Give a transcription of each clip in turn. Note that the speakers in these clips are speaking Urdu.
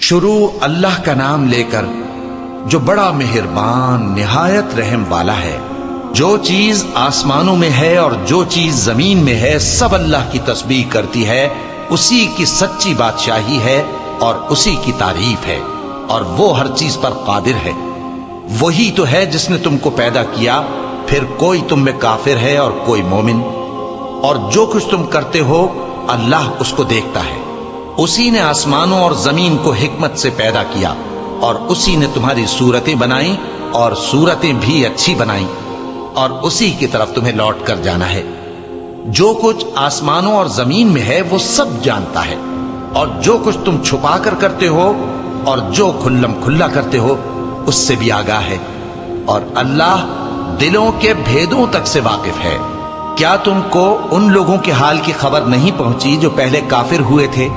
شروع اللہ کا نام لے کر جو بڑا مہربان نہایت رحم والا ہے۔ جو چیز آسمانوں میں ہے اور جو چیز زمین میں ہے سب اللہ کی تسبیح کرتی ہے، اسی کی سچی بادشاہی ہے اور اسی کی تعریف ہے، اور وہ ہر چیز پر قادر ہے۔ وہی تو ہے جس نے تم کو پیدا کیا، پھر کوئی تم میں کافر ہے اور کوئی مومن، اور جو کچھ تم کرتے ہو اللہ اس کو دیکھتا ہے۔ اسی نے آسمانوں اور زمین کو حکمت سے پیدا کیا، اور اسی نے تمہاری صورتیں بنائیں اور صورتیں بھی اچھی بنائیں، اور اسی کی طرف تمہیں لوٹ کر جانا ہے۔ جو کچھ آسمانوں اور زمین میں ہے وہ سب جانتا ہے، اور جو کچھ تم چھپا کر کرتے ہو اور جو کھلم کھلا کرتے ہو اس سے بھی آگاہ ہے، اور اللہ دلوں کے بھیدوں تک سے واقف ہے۔ کیا تم کو ان لوگوں کے حال کی خبر نہیں پہنچی جو پہلے کافر ہوئے تھے؟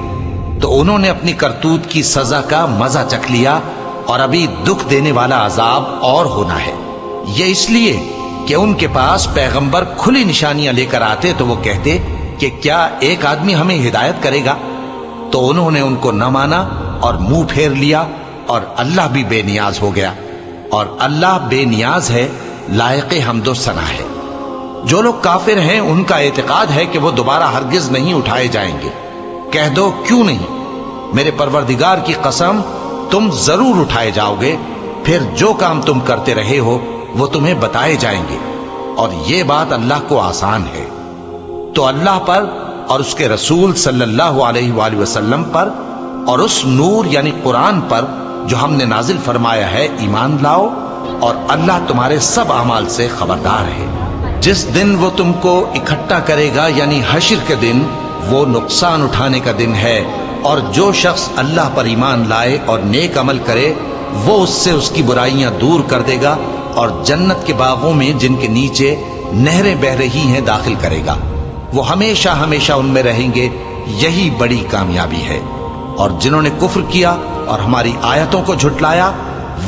تو انہوں نے اپنی کرتوت کی سزا کا مزہ چکھ لیا، اور ابھی دکھ دینے والا عذاب اور ہونا ہے۔ یہ اس لیے کہ ان کے پاس پیغمبر کھلی نشانیاں لے کر آتے تو وہ کہتے کہ کیا ایک آدمی ہمیں ہدایت کرے گا؟ تو انہوں نے ان کو نہ مانا اور منہ پھیر لیا، اور اللہ بھی بے نیاز ہو گیا، اور اللہ بے نیاز ہے، لائق حمد و ثنا ہے۔ جو لوگ کافر ہیں ان کا اعتقاد ہے کہ وہ دوبارہ ہرگز نہیں اٹھائے جائیں گے۔ کہہ دو کیوں نہیں؟ میرے پروردگار کی قسم تم ضرور اٹھائے جاؤ گے، پھر جو کام تم کرتے رہے ہو وہ تمہیں بتائے جائیں گے، اور یہ بات اللہ کو آسان ہے۔ تو اللہ پر اور اس کے رسول صلی اللہ علیہ وآلہ وسلم پر اور اس نور یعنی قرآن پر جو ہم نے نازل فرمایا ہے ایمان لاؤ، اور اللہ تمہارے سب اعمال سے خبردار ہے۔ جس دن وہ تم کو اکٹھا کرے گا یعنی حشر کے دن، وہ نقصان اٹھانے کا دن ہے، اور جو شخص اللہ پر ایمان لائے اور نیک عمل کرے وہ اس سے اس کی برائیاں دور کر دے گا، اور جنت کے باغوں میں جن کے نیچے نہریں بہ رہی ہیں داخل کرے گا۔ وہ ہمیشہ ہمیشہ ان میں رہیں گے، یہی بڑی کامیابی ہے۔ اور جنہوں نے کفر کیا اور ہماری آیتوں کو جھٹلایا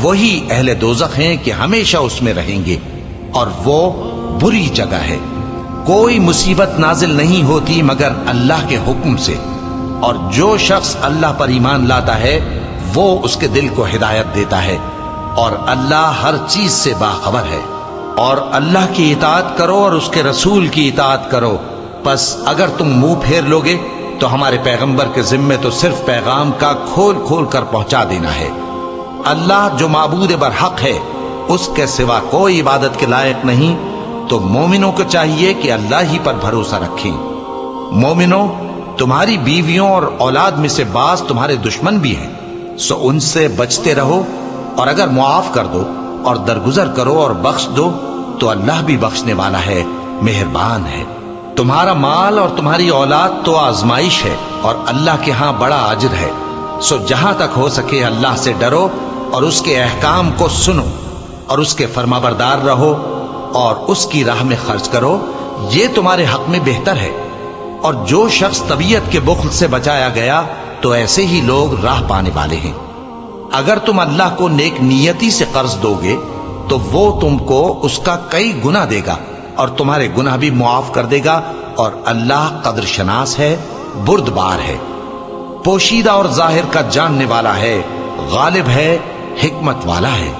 وہی اہل دوزخ ہیں کہ ہمیشہ اس میں رہیں گے، اور وہ بری جگہ ہے۔ کوئی مصیبت نازل نہیں ہوتی مگر اللہ کے حکم سے، اور جو شخص اللہ پر ایمان لاتا ہے وہ اس کے دل کو ہدایت دیتا ہے، اور اللہ ہر چیز سے باخبر ہے۔ اور اللہ کی اطاعت کرو اور اس کے رسول کی اطاعت کرو، پس اگر تم منہ پھیر لوگے تو ہمارے پیغمبر کے ذمے تو صرف پیغام کا کھول کھول کر پہنچا دینا ہے۔ اللہ جو معبود برحق ہے اس کے سوا کوئی عبادت کے لائق نہیں، تو مومنوں کو چاہیے کہ اللہ ہی پر بھروسہ رکھیں۔ مومنوں، تمہاری بیویوں اور اولاد میں سے بعض تمہارے دشمن بھی ہیں، سو ان سے بچتے رہو، اور اگر معاف کر دو اور درگزر کرو اور بخش دو تو اللہ بھی بخشنے والا ہے، مہربان ہے۔ تمہارا مال اور تمہاری اولاد تو آزمائش ہے، اور اللہ کے ہاں بڑا اجر ہے، سو جہاں تک ہو سکے اللہ سے ڈرو اور اس کے احکام کو سنو، اور اس کے فرمانبردار رہو، اور اس کی راہ میں خرچ کرو، یہ تمہارے حق میں بہتر ہے۔ اور جو شخص طبیعت کے بخل سے بچایا گیا تو ایسے ہی لوگ راہ پانے والے ہیں۔ اگر تم اللہ کو نیک نیتی سے قرض دو گے تو وہ تم کو اس کا کئی گنا دے گا، اور تمہارے گناہ بھی معاف کر دے گا، اور اللہ قدر شناس ہے، بردبار ہے، پوشیدہ اور ظاہر کا جاننے والا ہے، غالب ہے، حکمت والا ہے۔